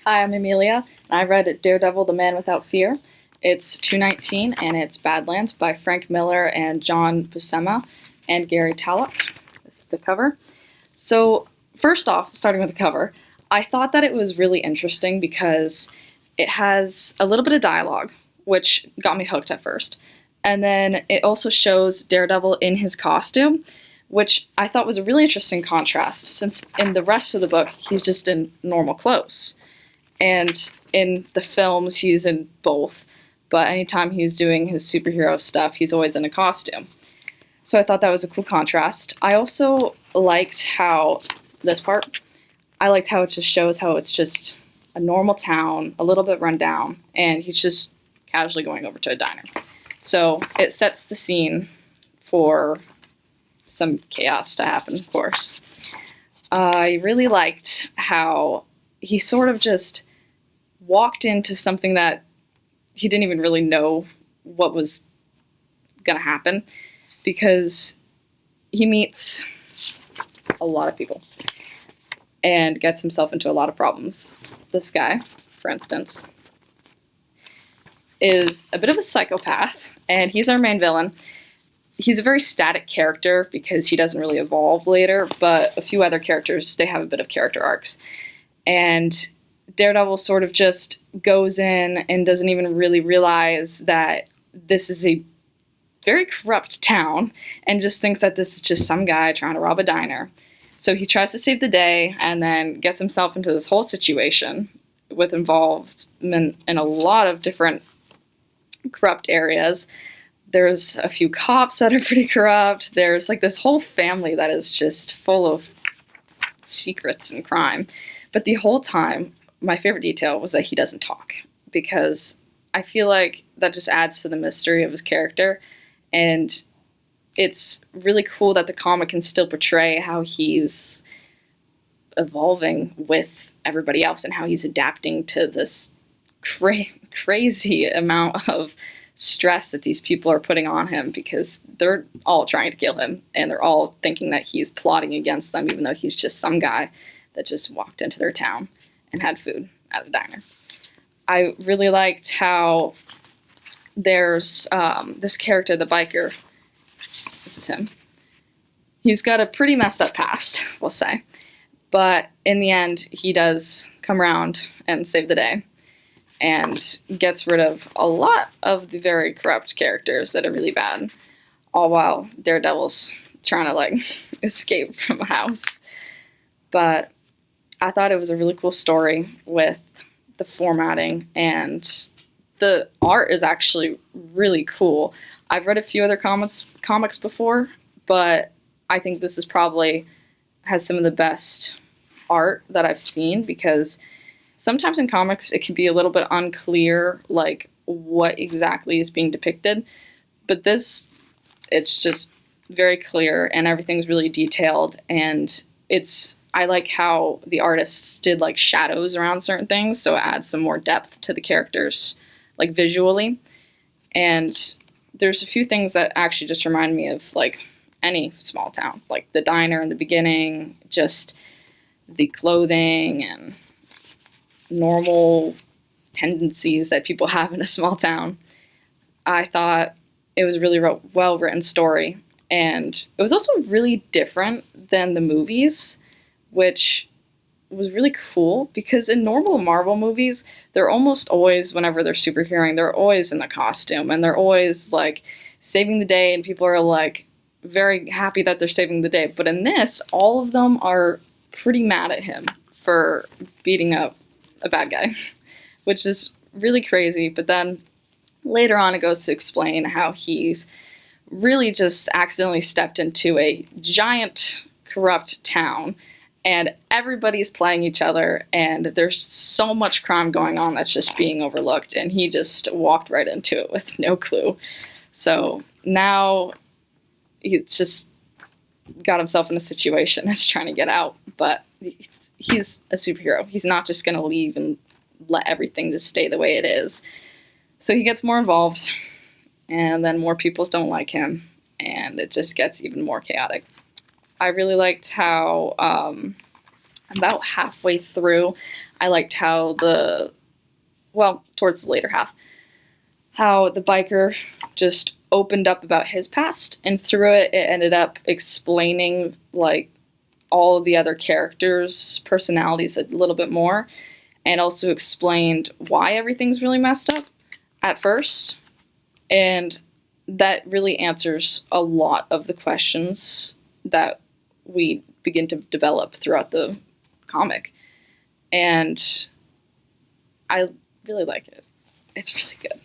Hi, I'm Amelia, and I read Daredevil, the Man Without Fear. It's 219, and it's Badlands by Frank Miller and John Buscema and Gary Tallock. This is the cover. So, first off, starting with the cover, I thought that it was really interesting because it has a little bit of dialogue, which got me hooked at first. And then it also shows Daredevil in his costume, which I thought was a really interesting contrast, since in the rest of the book, he's just in normal clothes. And in the films, he's in both. But anytime he's doing his superhero stuff, he's always in a costume. So I thought that was a cool contrast. I also liked how, this part, I liked how it just shows how it's just a normal town, a little bit run down, and he's just casually going over to a diner. So it sets the scene for some chaos to happen, of course. I really liked how he sort of just walked into something that he didn't even really know what was going to happen, because he meets a lot of people and gets himself into a lot of problems. This guy, for instance, is a bit of a psychopath, and he's our main villain. He's a very static character because he doesn't really evolve later, but a few other characters, they have a bit of character arcs. And Daredevil sort of just goes in and doesn't even really realize that this is a very corrupt town, and just thinks that this is just some guy trying to rob a diner. So he tries to save the day and then gets himself into this whole situation with involvement in a lot of different corrupt areas. There's a few cops that are pretty corrupt. There's like this whole family that is just full of secrets and crime. But the whole time, my favorite detail was that he doesn't talk, because I feel like that just adds to the mystery of his character. And it's really cool that the comic can still portray how he's evolving with everybody else and how he's adapting to this crazy amount of stress that these people are putting on him, because they're all trying to kill him, and they're all thinking that he's plotting against them, even though he's just some guy that just walked into their town and had food at a diner. I really liked how there's this character, the biker. This is him. He's got a pretty messed up past, we'll say. But in the end, he does come around and save the day, and gets rid of a lot of the very corrupt characters that are really bad, all while Daredevil's trying to escape from a house. But I thought it was a really cool story with the formatting, and the art is actually really cool. I've read a few other comics before, but I think this is probably has some of the best art that I've seen, because sometimes in comics it can be a little bit unclear what exactly is being depicted, but this, it's just very clear and everything's really detailed, and I like how the artists did shadows around certain things, so it adds some more depth to the characters, visually. And there's a few things that actually just remind me of any small town, like the diner in the beginning, just the clothing and normal tendencies that people have in a small town. I thought it was a really well-written story, and it was also really different than the movies, which was really cool, because in normal Marvel movies, they're almost always, whenever they're superheroing, they're always in the costume, and they're always saving the day, and people are very happy that they're saving the day. But in this, all of them are pretty mad at him for beating up a bad guy, which is really crazy. But then later on, it goes to explain how he's really just accidentally stepped into a giant corrupt town, and everybody's playing each other, and there's so much crime going on that's just being overlooked, and he just walked right into it with no clue. So now he's just got himself in a situation that's trying to get out, but he's a superhero. He's not just going to leave and let everything just stay the way it is. So he gets more involved, and then more people don't like him, and it just gets even more chaotic. I really liked how about halfway through, I liked how towards the later half, how the biker just opened up about his past, and through it ended up explaining like all of the other characters' personalities a little bit more, and also explained why everything's really messed up at first. And that really answers a lot of the questions that we begin to develop throughout the comic. And I really like it. It's really good.